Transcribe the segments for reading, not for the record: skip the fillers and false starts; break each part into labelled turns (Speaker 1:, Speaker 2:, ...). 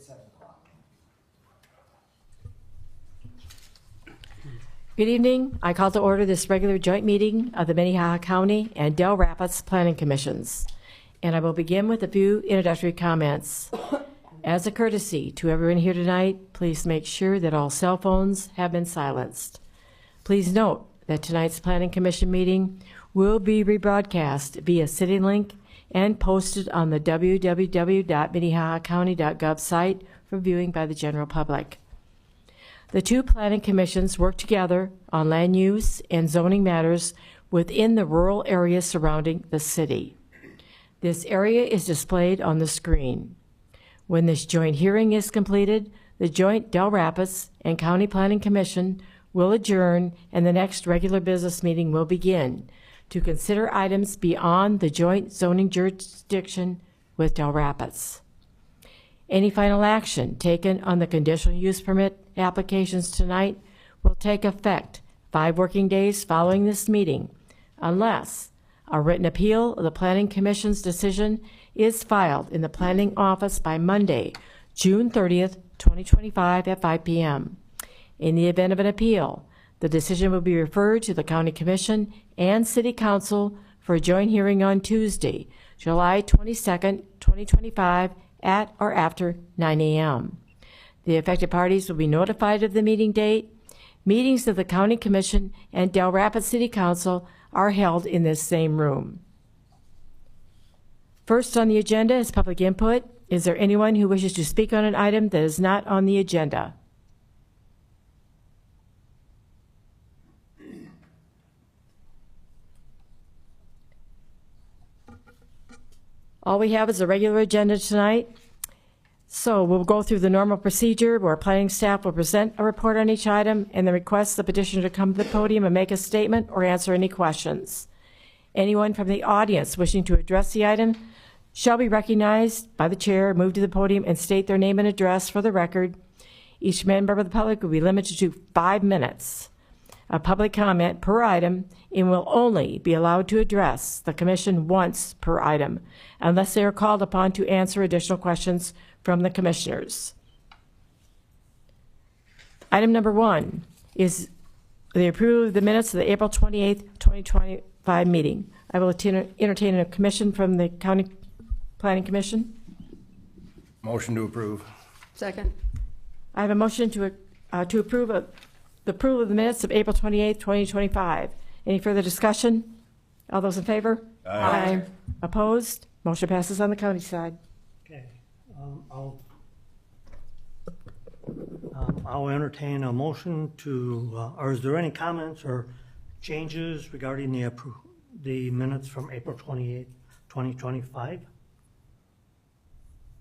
Speaker 1: 7 o'clock.
Speaker 2: Good evening. I call to order this regular joint meeting of the Minnehaha County and Dell Rapids Planning Commissions. And I will begin with a few introductory comments. As a courtesy to everyone here tonight, please make sure that all cell phones have been silenced. Please note that tonight's Planning Commission meeting will be rebroadcast via CityLink and posted on the www.minnehahacounty.gov site for viewing by the general public. The two planning commissions work together on land use and zoning matters within the rural area surrounding the city. This area is displayed on the screen. When this joint hearing is completed, the joint Dell Rapids and County Planning Commission will adjourn and the next regular business meeting will begin to consider items beyond the joint zoning jurisdiction with Dell Rapids. Any final action taken on the conditional use permit applications tonight will take effect 5 working days following this meeting, unless a written appeal of the Planning Commission's decision is filed in the Planning Office by Monday, June 30th, 2025 at 5 p.m. In the event of an appeal, the decision will be referred to the County Commission and City Council for a joint hearing on Tuesday, July 22nd, 2025 at or after 9 a.m. The affected parties will be notified of the meeting date. Meetings of the County Commission and Dell Rapids City Council are held in this same room. First on the agenda is public input. Is there anyone who wishes to speak on an item that is not on the agenda? All we have is a regular agenda tonight. So we'll go through the normal procedure where planning staff will present a report on each item and then request the petitioner to come to the podium and make a statement or answer any questions. Anyone from the audience wishing to address the item shall be recognized by the chair, move to the podium, and state their name and address for the record. Each member of the public will be limited to 5 minutes of public comment per item and will only be allowed to address the commission once per item, unless they are called upon to answer additional questions from the commissioners. Item number 1 is the approval of the minutes of the April 28th, 2025 meeting. I will entertain a commission from the County Planning Commission.
Speaker 3: Motion to approve.
Speaker 4: Second.
Speaker 2: I have a motion to approve the approval of the minutes of April 28th, 2025. Any further discussion? All those in favor?
Speaker 3: Aye.
Speaker 2: Opposed? Motion passes on the county side.
Speaker 1: Okay, I'll entertain a motion to, or is there any comments or changes regarding the minutes from April 28th, 2025?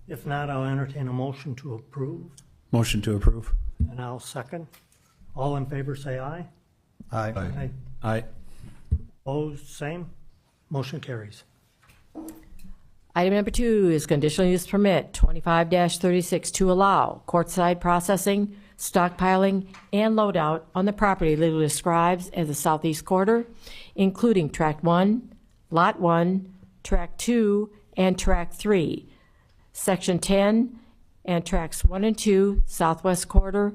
Speaker 1: If not, I'll entertain a motion to approve,
Speaker 3: Motion to approve.
Speaker 1: and I'll second. All in favor, say aye.
Speaker 3: Aye.
Speaker 1: Aye.
Speaker 3: Aye.
Speaker 1: Opposed, same. Motion carries.
Speaker 2: Item number 2 is conditional use permit 25-36 to allow courtside processing, stockpiling, and loadout on the property legally described as the southeast quarter, including Tract 1, Lot 1, Tract 2, and Tract 3, Section 10, and Tracts 1 and 2, southwest quarter,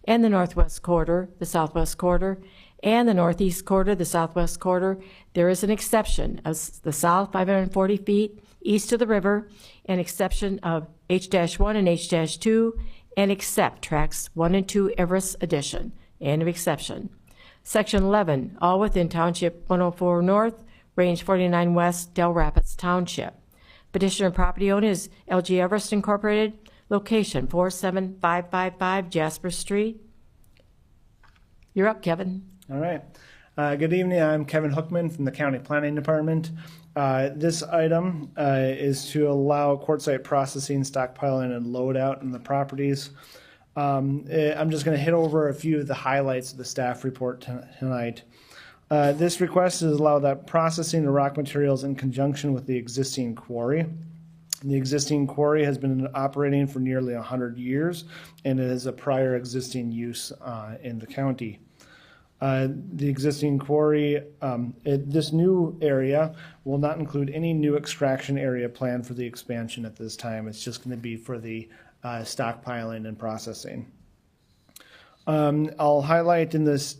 Speaker 2: and the northwest quarter, the southwest quarter, and the northeast quarter, the southwest quarter. There is an exception of the south 540 feet east of the river, an exception of H-1 and H-2, and except Tracts 1 and 2 Everest Addition, and of exception. Section 11, all within Township 104 North, Range 49 West, Dell Rapids Township. Petitioner and property owner is LG Everest Incorporated, location 47555 Jasper Street. You're up, Kevin.
Speaker 5: All right. Good evening. I'm Kevin Hookman from the County Planning Department. This item is to allow quartzite processing, stockpiling, and loadout in the properties. I'm just going to hit over a few of the highlights of the staff report tonight. This request is allow that processing of rock materials in conjunction with the existing quarry. The existing quarry has been operating for nearly 100 years, and it is a prior existing use in the county. The existing quarry, this new area will not include any new extraction area planned for the expansion at this time. It's just going to be for the stockpiling and processing. I'll highlight in this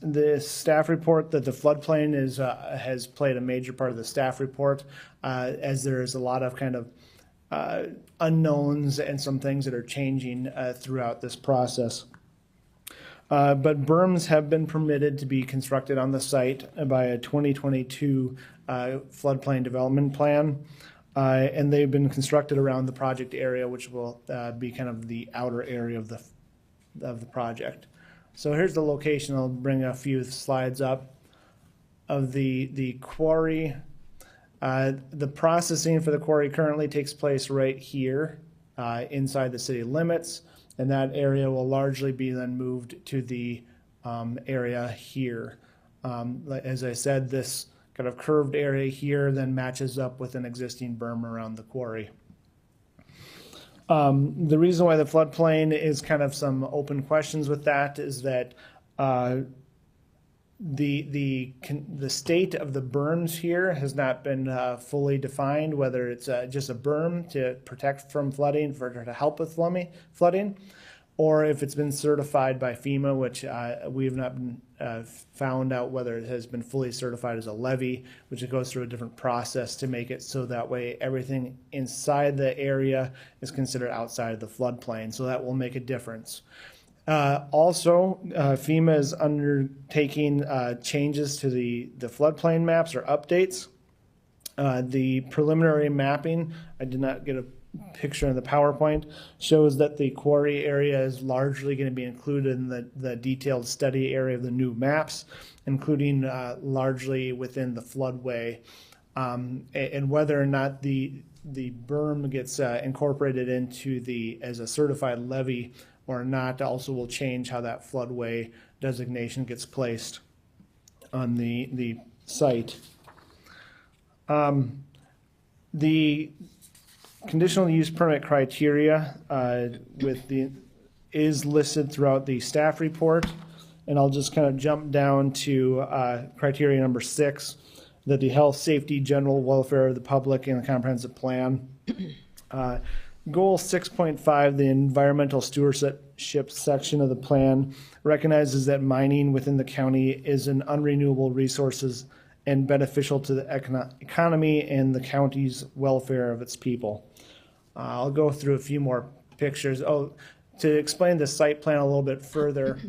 Speaker 5: staff report that the floodplain has played a major part of the staff report, as there is a lot of kind of unknowns and some things that are changing throughout this process. But berms have been permitted to be constructed on the site by a 2022 floodplain development plan. And they've been constructed around the project area, which will be kind of the outer area of the project. So here's the location. I'll bring a few slides up of the quarry. The processing for the quarry currently takes place right here inside the city limits, and that area will largely be then moved to the area here. As I said, this kind of curved area here then matches up with an existing berm around the quarry. The reason why the floodplain is kind of some open questions with that is that the state of the berms here has not been fully defined, whether it's just a berm to protect from flooding, to help with flooding, or if it's been certified by FEMA, which we have not been, found out whether it has been fully certified as a levee, which it goes through a different process to make it so that way everything inside the area is considered outside of the floodplain. So that will make a difference. Also, FEMA is undertaking changes to the floodplain maps or updates. The preliminary mapping, I did not get a picture in the PowerPoint, shows that the quarry area is largely going to be included in the detailed study area of the new maps, including largely within the floodway. And whether or not the berm gets incorporated into as a certified levee or not also will change how that floodway designation gets placed on the site. The conditional use permit criteria is listed throughout the staff report, and I'll just kind of jump down to criteria number 6, that the health, safety, general welfare of the public and the comprehensive plan. Goal 6.5, the environmental stewardship section of the plan, recognizes that mining within the county is an unrenewable resources and beneficial to the economy and the county's welfare of its people. I'll go through a few more pictures. Oh, to explain the site plan a little bit further,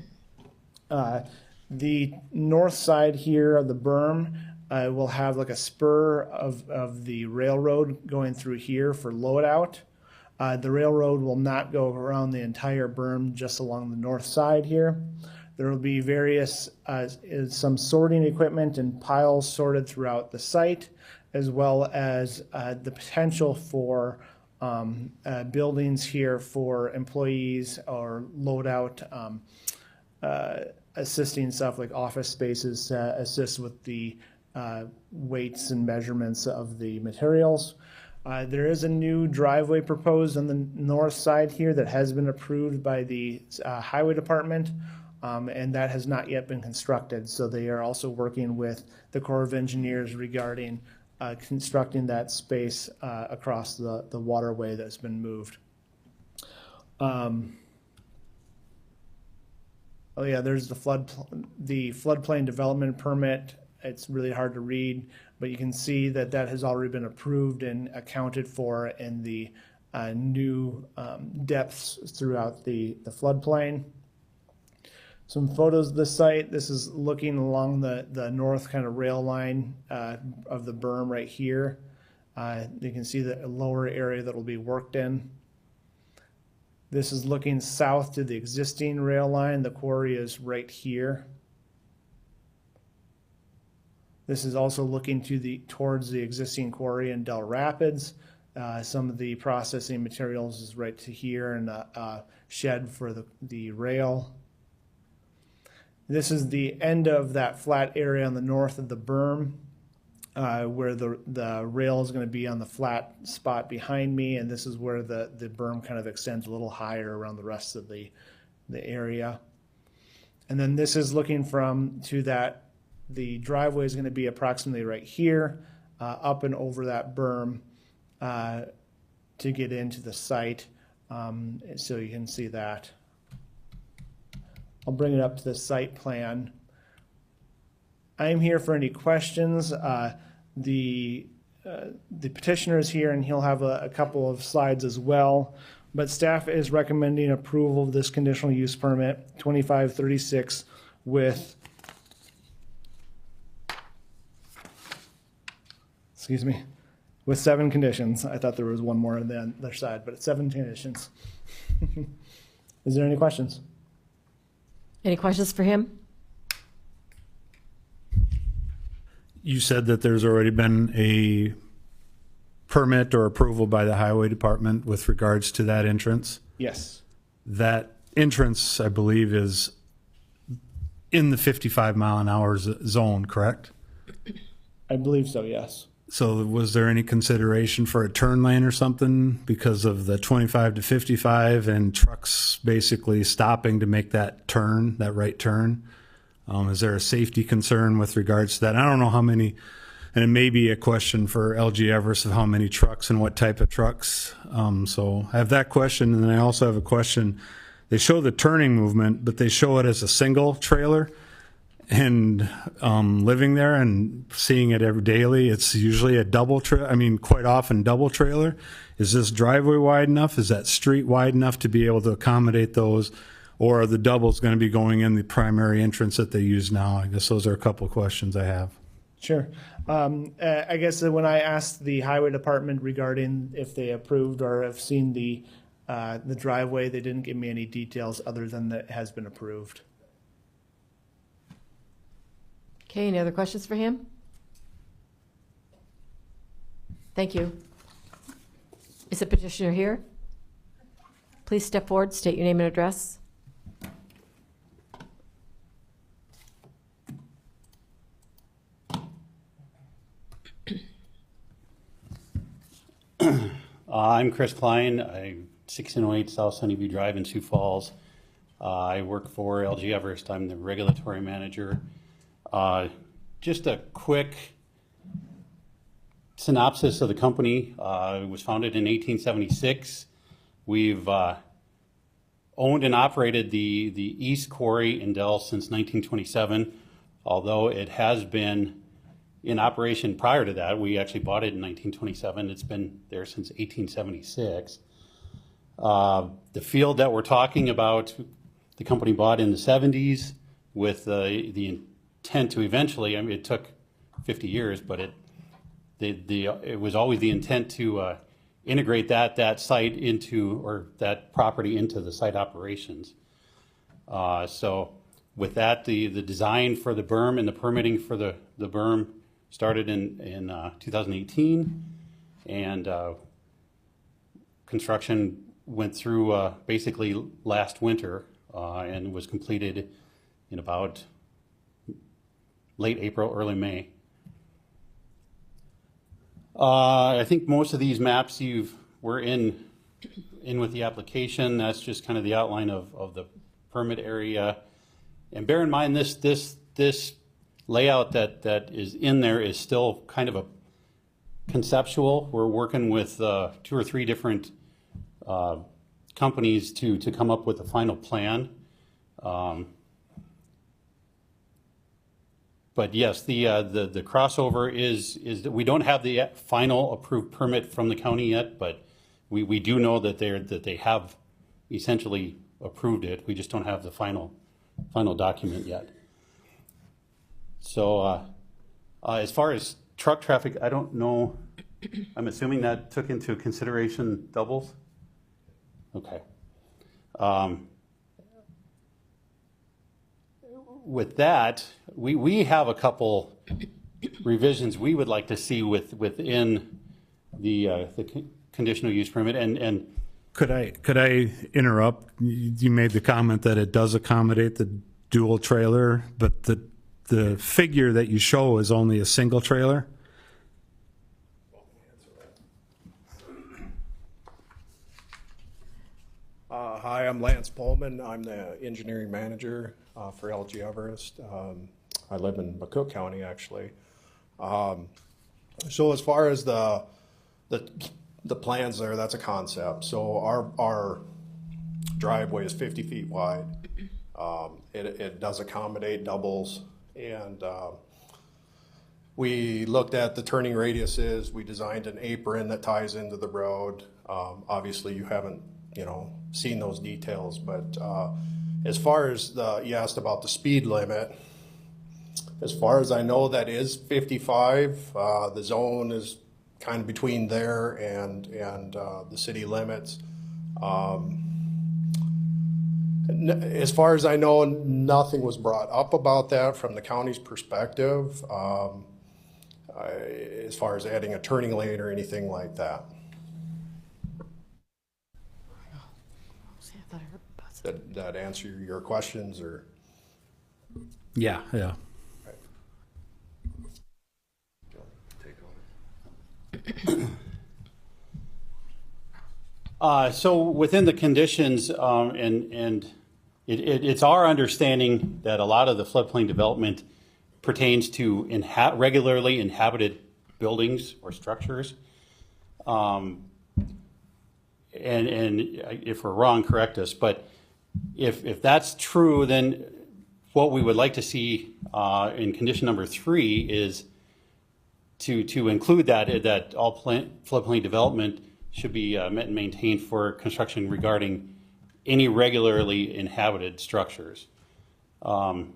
Speaker 5: the north side here of the berm will have like a spur of the railroad going through here for load out. The railroad will not go around the entire berm, just along the north side here. There will be various, some sorting equipment and piles sorted throughout the site, as well as the potential for buildings here for employees or load out assisting stuff like office spaces to assist with the weights and measurements of the materials. There is a new driveway proposed on the north side here that has been approved by the highway department, and that has not yet been constructed. So they are also working with the Corps of Engineers regarding constructing that space across the waterway that's been moved. Oh yeah, there's the floodplain development permit. It's really hard to read, but you can see that has already been approved and accounted for in the new depths throughout the floodplain. Some photos of the site. This is looking along the north kind of rail line of the berm right here. You can see the lower area that will be worked in. This is looking south to the existing rail line. The quarry is right here. This is also looking towards the existing quarry in Dell Rapids. Some of the processing materials is right to here, and a shed for the rail. This is the end of that flat area on the north of the berm, where the rail is going to be on the flat spot behind me, and this is where the berm kind of extends a little higher around the rest of the area. And then this is looking the driveway is going to be approximately right here, up and over that berm to get into the site. So you can see that. I'll bring it up to the site plan. I'm here for any questions. The petitioner is here, and he'll have a couple of slides as well. But staff is recommending approval of this conditional use permit 2536 with, with 7 conditions. I thought there was one more on the other side, but it's 7 conditions. Is there any questions?
Speaker 2: Any questions for him?
Speaker 3: You said that there's already been a permit or approval by the highway department with regards to that entrance.
Speaker 5: Yes.
Speaker 3: That entrance, I believe, is in the 55 mile an hour zone, correct?
Speaker 5: I believe so, yes.
Speaker 3: So was there any consideration for a turn lane or something because of the 25 to 55 and trucks basically stopping to make that turn, that right turn? Is there a safety concern with regards to that? I don't know how many, and it may be a question for LG Everest of how many trucks and what type of trucks. So I have that question, and then I also have a question. They show the turning movement, but they show it as a single trailer. And living there and seeing it every daily, it's usually a double quite often double trailer. Is this driveway wide enough? Is that street wide enough to be able to accommodate those? Or are the doubles going to be going in the primary entrance that they use now? I guess those are a couple of questions I have.
Speaker 5: Sure. I guess when I asked the highway department regarding if they approved or have seen the driveway, they didn't give me any details other than that it has been approved.
Speaker 2: Okay, any other questions for him? Thank you. Is the petitioner here? Please step forward, state your name and address.
Speaker 4: I'm Chris Klein. I'm 1608 South Sunnyview Drive in Sioux Falls. I work for LG Everest. I'm the regulatory manager. Just a quick synopsis of the company. It was founded in 1876. We've owned and operated the East Quarry in Dell since 1927, although it has been in operation prior to that. We actually bought it in 1927. It's been there since 1876. The field that we're talking about, the company bought in the 70s with the intent to eventually, I mean, it took 50 years, but it was always the intent to integrate that site into, or that property into the site operations. So with that, the design for the berm and the permitting for the berm started in 2018, and construction went through basically last winter and was completed in about late April, early May. I think most of these maps were in with the application. That's just kind of the outline of the permit area. And bear in mind, this layout that is in there is still kind of a conceptual. We're working with 2 or 3 different companies to come up with a final plan. But yes, the crossover is that we don't have the final approved permit from the county yet, but we do know that they have essentially approved it. We just don't have the final document yet. So as far as truck traffic, I don't know. I'm assuming that took into consideration doubles? Okay. With that, we have a couple revisions we would like to see within the conditional use permit. And
Speaker 3: Could I interrupt? You made the comment that it does accommodate the dual trailer, but the figure that you show is only a single trailer?
Speaker 6: Hi, I'm Lance Pullman. I'm the engineering manager for LG Everest. I live in McCook County, actually. So as far as the plans there, that's a concept. So our driveway is 50 feet wide. It does accommodate doubles, and we looked at the turning radiuses. We designed an apron that ties into the road. Obviously, you haven't, seen those details, but as far as you asked about the speed limit, as far as I know, that is 55. The zone is kind of between there and the city limits. As far as I know, nothing was brought up about that from the county's perspective, as far as adding a turning lane or anything like that. Did that answer your questions, or?
Speaker 3: Yeah.
Speaker 4: So within the conditions, and it's our understanding that a lot of the floodplain development pertains to regularly inhabited buildings or structures. And if we're wrong, correct us. But if that's true, then what we would like to see in condition number 3 is to include that all floodplain development should be met and maintained for construction regarding any regularly inhabited structures. Also,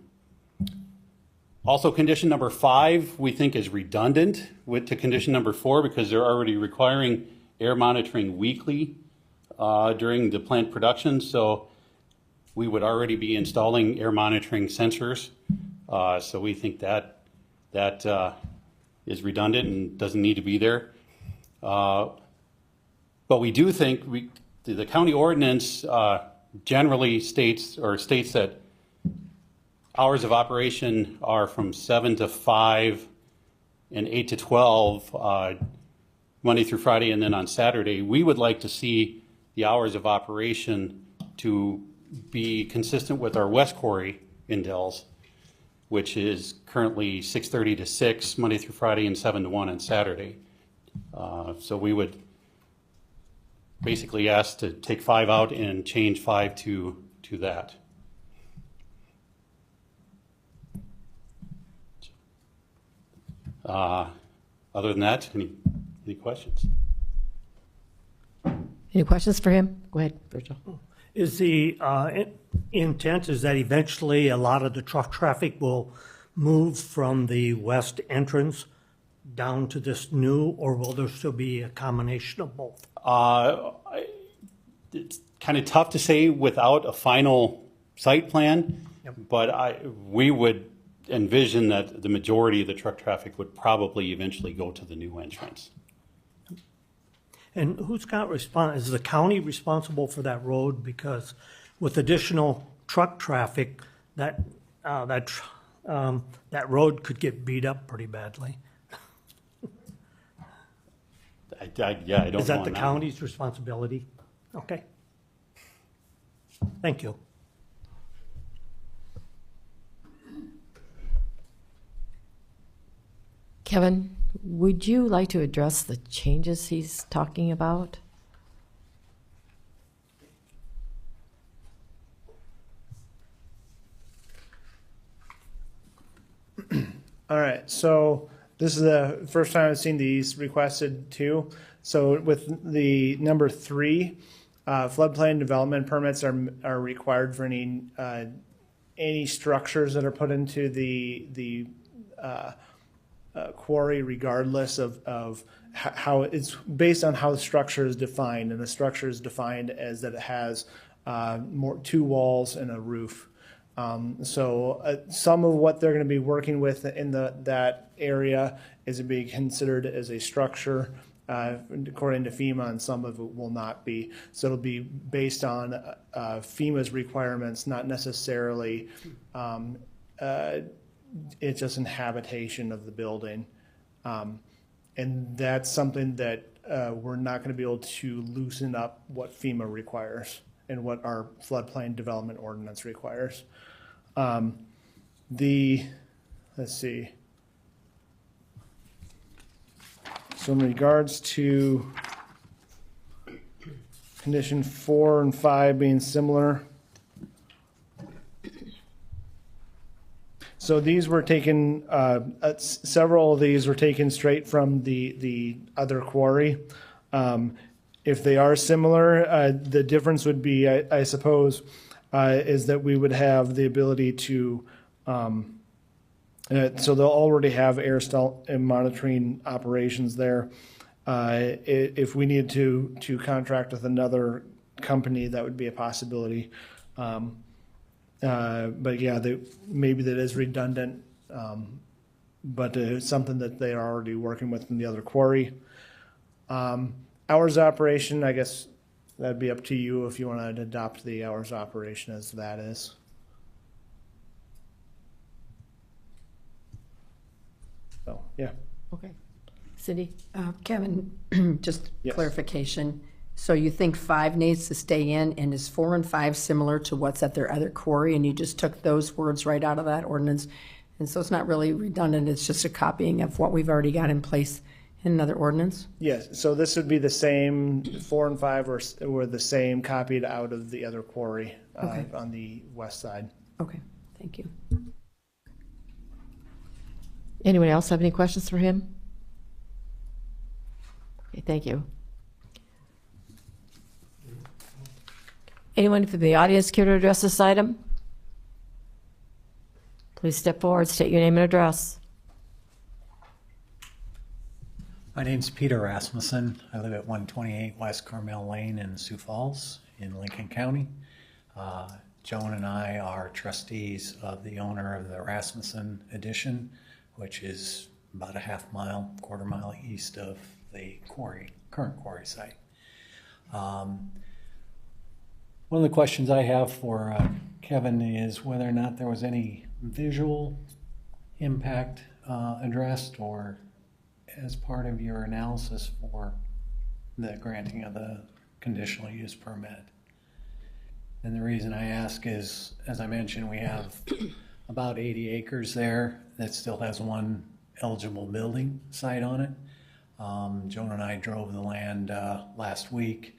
Speaker 4: condition number 5 we think is redundant to condition number 4 because they're already requiring air monitoring weekly during the plant production. So we would already be installing air monitoring sensors. So we think that is redundant and doesn't need to be there. But we do think the county ordinance generally states that hours of operation are from 7 to 5 and 8 to 12 Monday through Friday, and then on Saturday. We would like to see the hours of operation to be consistent with our West Quarry in Dells, which is currently 6:30 to 6 Monday through Friday and 7 to 1 on Saturday. So we would basically ask to take 5 out and change 5 to that. Other than that, any questions?
Speaker 2: Any questions for him? Go ahead, Virgil.
Speaker 1: Is the intent is that eventually a lot of the truck traffic will move from the west entrance down to this new, or will there still be a combination of both?
Speaker 4: It's kind of tough to say without a final site plan, but we would envision that the majority of the truck traffic would probably eventually go to the new entrance.
Speaker 1: And who's got is the county responsible for that road? Because with additional truck traffic, that road could get beat up pretty badly.
Speaker 4: I don't know.
Speaker 1: Is that the county's responsibility? Okay. Thank you.
Speaker 2: Kevin, would you like to address the changes he's talking about?
Speaker 5: All right, so this is the first time I've seen these requested too. So with the number 3, floodplain development permits are required for any structures that are put into the quarry, regardless of how it's based on how the structure is defined, and the structure is defined as that it has 2 walls and a roof. So some of what they're going to be working with in that area is to be considered as a structure according to FEMA, and some of it will not be. So it'll be based on FEMA's requirements, not necessarily it's just an habitation of the building. And that's something that we're not going to be able to loosen up what FEMA requires. and what our floodplain development ordinance requires. Let's see. So in regards to condition 4 and 5 being similar. So these were taken, several of these were taken straight from the other quarry. If they are similar, the difference would be, I suppose, is that we would have the ability to, so they'll already have air and monitoring operations there. If we need to contract with another company, that would be a possibility. But yeah, maybe that is redundant, but it's something that they are already working with in the other quarry. Hours of operation, I guess that'd be up to you if you want to adopt the hours of operation as that is. So, yeah.
Speaker 2: Okay. Cindy?
Speaker 7: Kevin, just
Speaker 5: Yes.
Speaker 7: clarification. So you think 5 needs to stay in, and is 4 and 5 similar to what's at their other quarry? And you just took those words right out of that ordinance? And so it's not really redundant, it's just a copying of what we've already got in place in another ordinance?
Speaker 5: Yes, so this would be the same, 4 and 5 were the same, copied out of the other quarry
Speaker 7: Okay.
Speaker 5: on the west side.
Speaker 7: Okay, thank you.
Speaker 2: Anyone else have any questions for him? Okay, thank you. Anyone from the audience care to address this item? Please step forward, state your name and address.
Speaker 8: My name's Peter Rasmussen. I live at 128 West Carmel Lane in Sioux Falls in Lincoln County. Joan and I are trustees of the owner of the Rasmussen Addition, which is about a quarter mile east of the current quarry site. One of the questions I have for Kevin is whether or not there was any visual impact addressed or as part of your analysis for the granting of the conditional use permit. And the reason I ask is, as I mentioned, we have about 80 acres there that still has one eligible building site on it. Joan and I drove the land last week,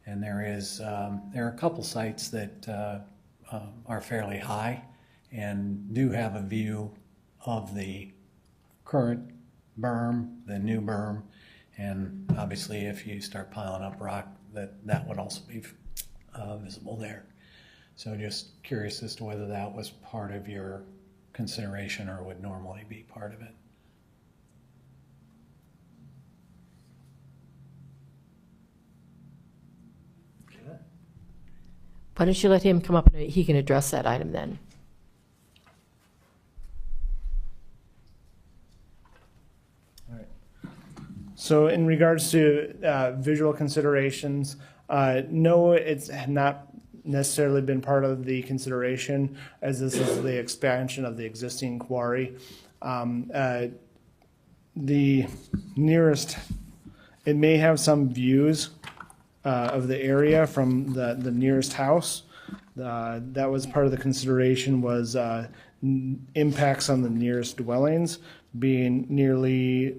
Speaker 8: and there are a couple sites that are fairly high and do have a view of the current berm, the new berm, and obviously if you start piling up rock, that would also be visible there. So just curious as to whether that was part of your consideration or would normally be part of it.
Speaker 2: Why don't you let him come up and he can address that item then?
Speaker 5: So in regards to visual considerations, no, it's not necessarily been part of the consideration, as this is the expansion of the existing quarry. The nearest, it may have some views of the area from the nearest house. That was part of the consideration, was impacts on the nearest dwellings being nearly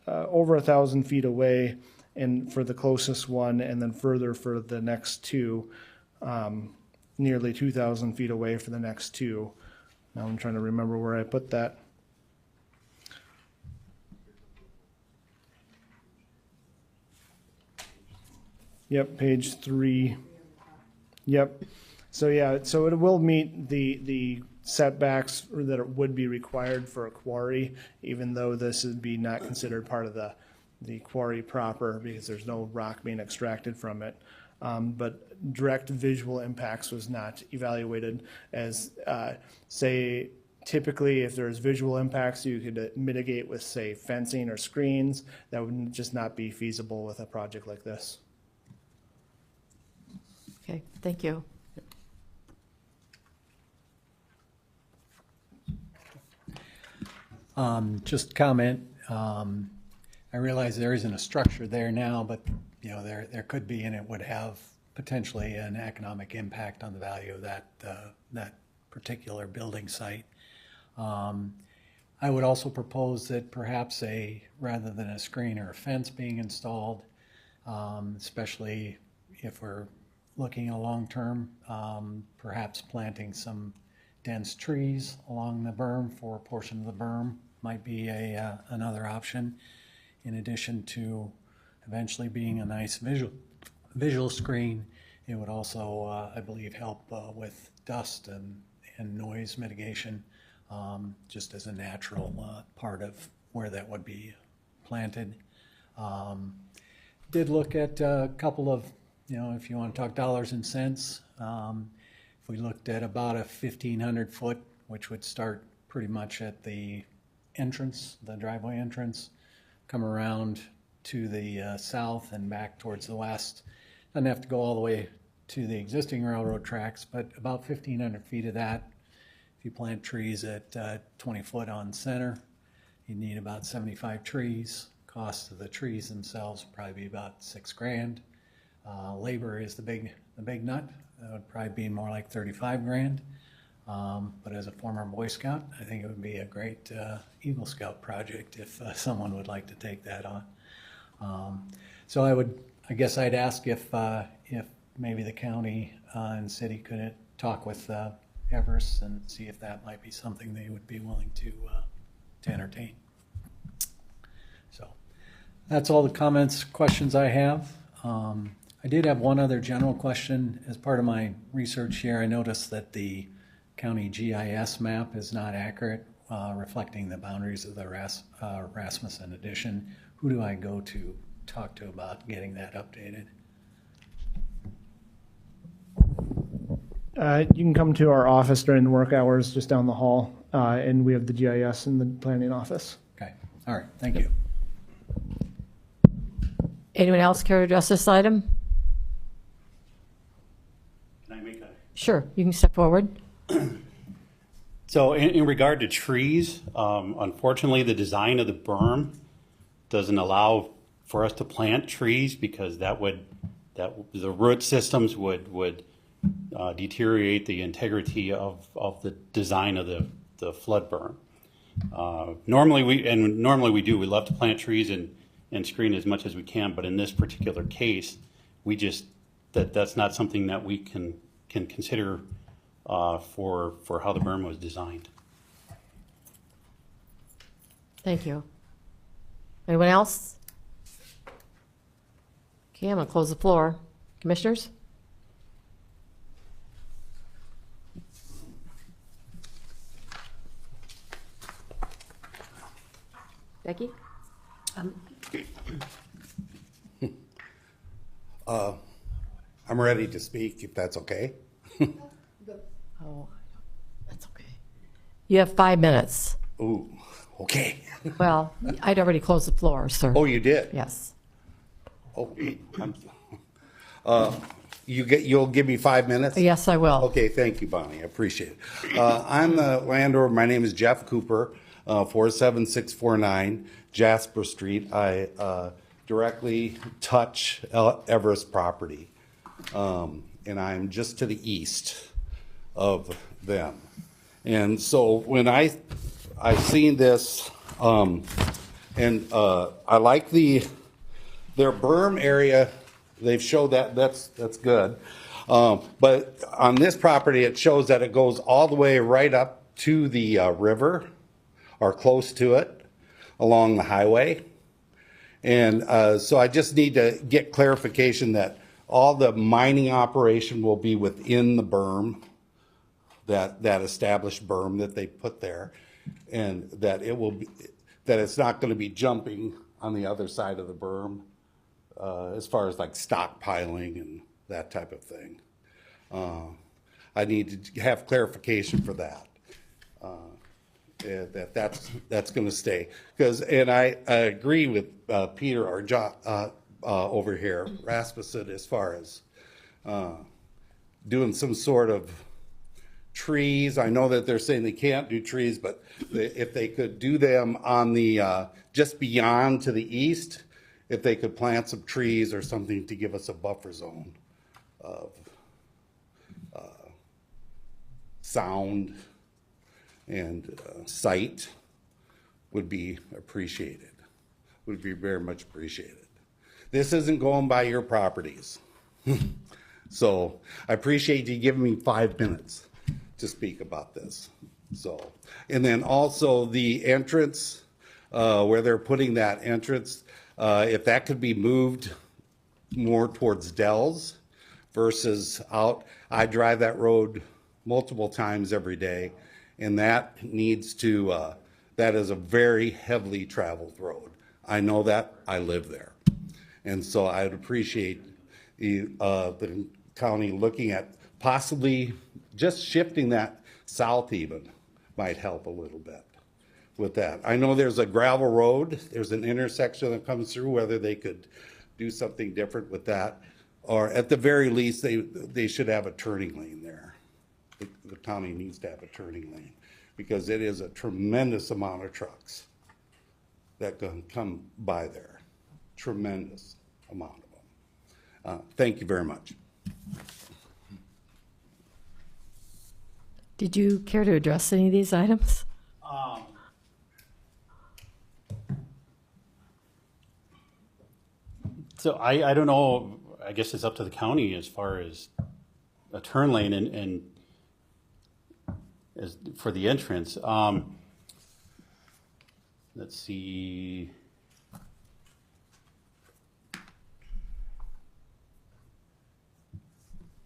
Speaker 5: over 1,000 feet away, and for the closest one, and then further for the next two, nearly 2,000 feet away for the next two. Now I'm trying to remember where I put that. Yep, page 3. Yep. So yeah, so it will meet the setbacks that would be required for a quarry, even though this would be not considered part of the quarry proper because there's no rock being extracted from it. But direct visual impacts was not evaluated as, say, typically if there's visual impacts, you could mitigate with, say, fencing or screens. That would just not be feasible with a project like this.
Speaker 2: Okay, thank you.
Speaker 8: Just comment, I realize there isn't a structure there now, but there could be, and it would have potentially an economic impact on the value of that particular building site. I would also propose that perhaps rather than a screen or a fence being installed, especially if we're looking a long term, perhaps planting some dense trees along the berm for a portion of the berm might be another option, in addition to eventually being a nice visual screen. It would also, I believe, help with dust and noise mitigation, just as a natural part of where that would be planted. Did look at a couple of, if you want to talk dollars and cents, if we looked at about a 1,500 foot, which would start pretty much at the entrance, the driveway entrance, come around to the south and back towards the west. Doesn't have to go all the way to the existing railroad tracks, but about 1,500 feet of that. If you plant trees at 20 foot on center, you need about 75 trees. Cost of the trees themselves would probably be about $6,000. Labor is the big nut. That would probably be more like $35,000. But as a former Boy Scout, I think it would be a great Eagle Scout project if someone would like to take that on. So I guess I'd ask if maybe the county and city could talk with Everest and see if that might be something they would be willing to entertain. So that's all the comments, questions I have. I did have one other general question. As part of my research here, I noticed that the county GIS map is not accurate, reflecting the boundaries of the Rasmussen addition. Who do I go to talk to about getting that updated?
Speaker 5: You can come to our office during the work hours just down the hall, and we have the GIS in the planning office.
Speaker 8: Okay, all right, thank you.
Speaker 2: Anyone else care to address this item?
Speaker 4: Can I make a?
Speaker 2: Sure, you can step forward.
Speaker 4: So in regard to trees, unfortunately, the design of the berm doesn't allow for us to plant trees because the root systems would deteriorate the integrity of the design of the flood berm. Normally we do. We love to plant trees and screen as much as we can, but in this particular case, that's not something that we can consider for how the berm was designed.
Speaker 2: Thank you. Anyone else? Okay, I'm going to close the floor. Commissioners? Becky?
Speaker 9: I'm ready to speak, if that's okay.
Speaker 2: Oh, that's okay. You have 5 minutes.
Speaker 9: Ooh, okay.
Speaker 2: Well, I'd already closed the floor, sir.
Speaker 9: Oh, you did?
Speaker 2: Yes.
Speaker 9: Oh, you'll give me 5 minutes?
Speaker 2: Yes, I will.
Speaker 9: Okay, thank you, Bonnie. I appreciate it. I'm the landlord. My name is Jeff Cooper, 47649 Jasper Street. I directly touch Everest property, and I'm just to the east of them. And so when I seen this, and I like their berm area. They've showed that's good. But on this property, it shows that it goes all the way right up to the river, or close to it, along the highway. And so I just need to get clarification that all the mining operation will be within the berm, that established berm that they put there, and that it's not going to be jumping on the other side of the berm, as far as like stockpiling and that type of thing. I need to have clarification for that. That's going to stay, and I agree with Peter or John over here, Rasmussen, as far as doing some sort of trees. I know that they're saying they can't do trees, but if they could do them on the just beyond to the east, if they could plant some trees or something to give us a buffer zone of sound and sight would be appreciated, would be very much appreciated. This isn't going by your properties. So I appreciate you giving me 5 minutes to speak about this. So, and then also the entrance, where they're putting that entrance, if that could be moved more towards Dell's versus out. I drive that road multiple times every day, and that needs to, that is a very heavily traveled road. I know that, I live there. And so I'd appreciate the county looking at possibly just shifting that south even might help a little bit with that. I know there's a gravel road, there's an intersection that comes through, whether they could do something different with that, or at the very least, they should have a turning lane there. The county needs to have a turning lane, because it is a tremendous amount of trucks that can come by there. Tremendous amount of them. Thank you very much.
Speaker 2: Did you care to address any of these items?
Speaker 4: So I don't know, I guess it's up to the county as far as a turn lane and as for the entrance. Let's see.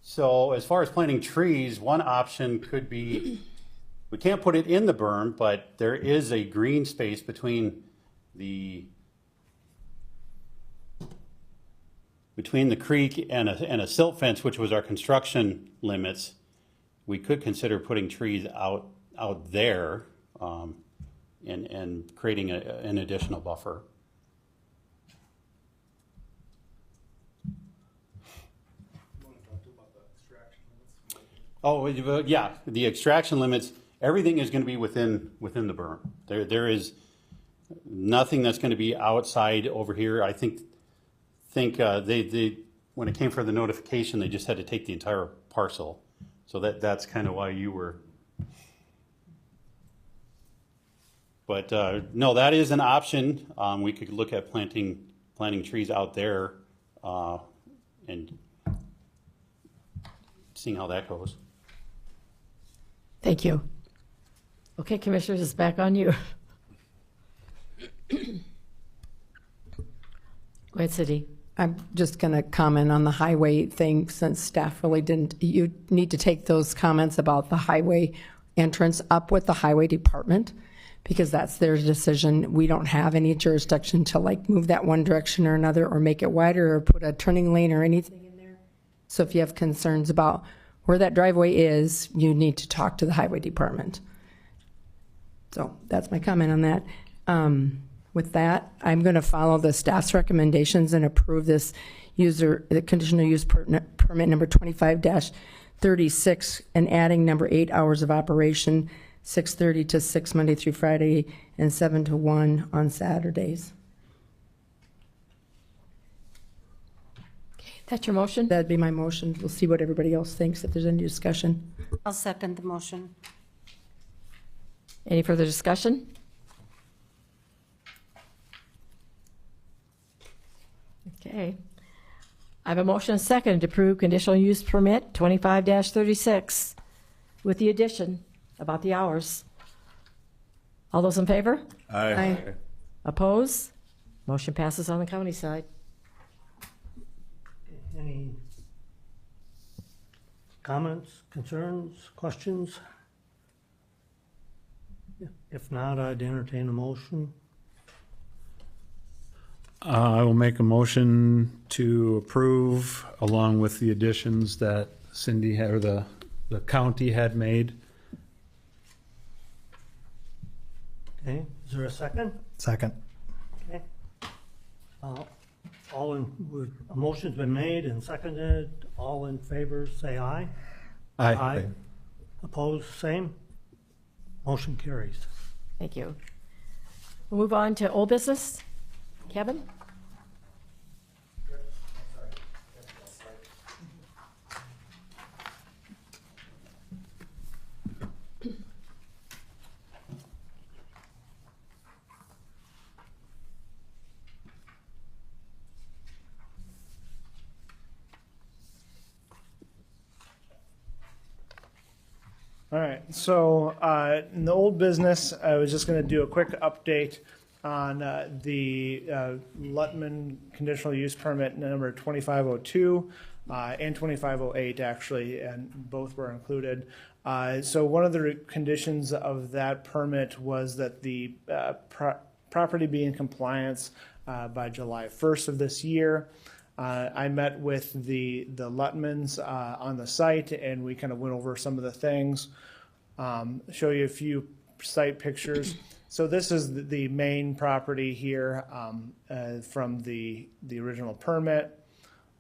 Speaker 4: So as far as planting trees, one option could be, we can't put it in the berm, but there is a green space between the creek and a silt fence, which was our construction limits. We could consider putting trees out there and creating an additional buffer. Oh, yeah, the extraction limits, everything is going to be within the berm. There is nothing that's going to be outside over here. I think they when it came for the notification, they just had to take the entire parcel. So that's kind of why you were. But no, that is an option. We could look at planting trees out there and seeing how that goes.
Speaker 2: Thank you. Okay, Commissioners, it's back on you. Go ahead, Cindy.
Speaker 7: I'm just going to comment on the highway thing, since staff really didn't. You need to take those comments about the highway entrance up with the highway department, because that's their decision. We don't have any jurisdiction to like move that one direction or another, or make it wider, or put a turning lane or anything in there. So if you have concerns about where that driveway is, you need to talk to the highway department. So that's my comment on that. With that, I'm going to follow the staff's recommendations and approve this the conditional use permit number 25-36, and adding number 8 hours of operation, 6:30 to 6 Monday through Friday, and 7 to 1 on Saturdays.
Speaker 2: That's your motion?
Speaker 7: That'd be my motion. We'll see what everybody else thinks, if there's any discussion.
Speaker 10: I'll second the motion.
Speaker 2: Any further discussion? Okay. I have a motion and a second to approve conditional use permit 25-36 with the addition about the hours. All those in favor?
Speaker 7: Aye.
Speaker 2: Oppose? Motion passes on the county side.
Speaker 1: Any comments, concerns, questions? If not, I'd entertain a motion.
Speaker 3: I will make a motion to approve, along with the additions that Cindy had, or the county had made.
Speaker 1: Okay, is there a second?
Speaker 8: Second.
Speaker 1: Okay. A motion's been made and seconded. All in favor, say aye.
Speaker 3: Aye.
Speaker 1: Opposed, same. Motion carries.
Speaker 2: Thank you. We'll move on to old business. Kevin?
Speaker 5: All right, so in the old business, I was just going to do a quick update on the Luttman conditional use permit number 2502 and 2508, actually, and both were included. So one of the conditions of that permit was that the property be in compliance by July 1st of this year. I met with the Luttmans on the site, and we kind of went over some of the things. Show you a few site pictures. So this is the main property here from the original permit.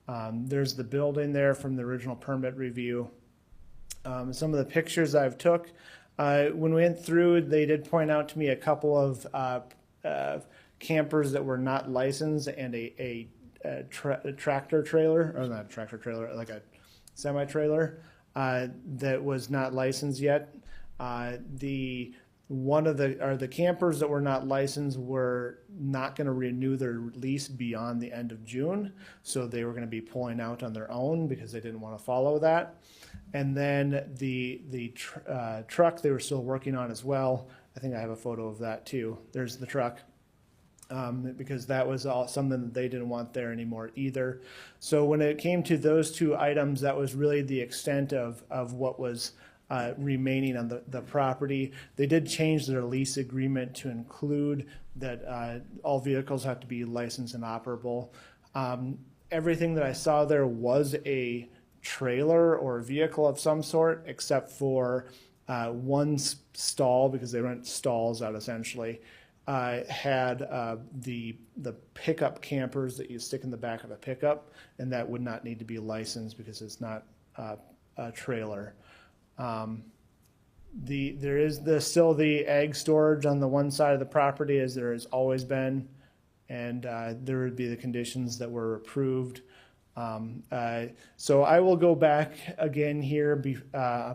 Speaker 5: There's the building there from the original permit review. Some of the pictures I've took. When we went through, they did point out to me a couple of campers that were not licensed and a tractor trailer, or not a tractor trailer, like a semi-trailer that was not licensed yet. The campers that were not licensed were not going to renew their lease beyond the end of June, so they were going to be pulling out on their own because they didn't want to follow that. And then the truck they were still working on as well. I think I have a photo of that too. There's the truck. Because that was something that they didn't want there anymore either. So when it came to those two items, that was really the extent of what was remaining on the property. They did change their lease agreement to include that all vehicles have to be licensed and operable. Everything that I saw there was a trailer or a vehicle of some sort, except for one stall, because they rent stalls out essentially. Had the pickup campers that you stick in the back of a pickup, and that would not need to be licensed because it's not a trailer. There is still the ag storage on the one side of the property, as there has always been, and there would be the conditions that were approved. So I will go back again here,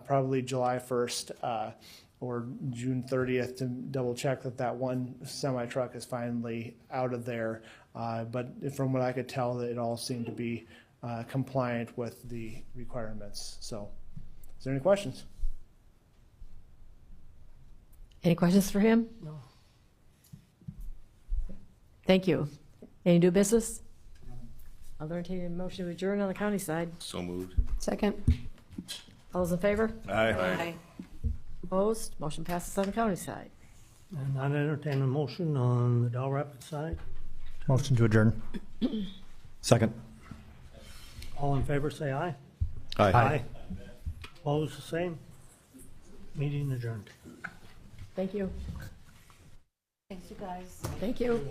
Speaker 5: probably July 1st. Or June 30th to double check that one semi truck is finally out of there. But from what I could tell, it all seemed to be compliant with the requirements. So, is there any questions?
Speaker 2: Any questions for him? No. Thank you. Any new business? I'll entertain a motion to adjourn on the county side.
Speaker 10: So moved.
Speaker 7: Second?
Speaker 2: All those in favor?
Speaker 10: Aye.
Speaker 2: Opposed? Motion passes on the county side.
Speaker 1: And I'd entertain a motion on the Del Rapids side.
Speaker 8: Motion to adjourn. Second.
Speaker 1: All in favor, say aye.
Speaker 3: Aye.
Speaker 1: Opposed, the same. Meeting adjourned.
Speaker 2: Thank you.
Speaker 7: Thanks, you guys.
Speaker 2: Thank you.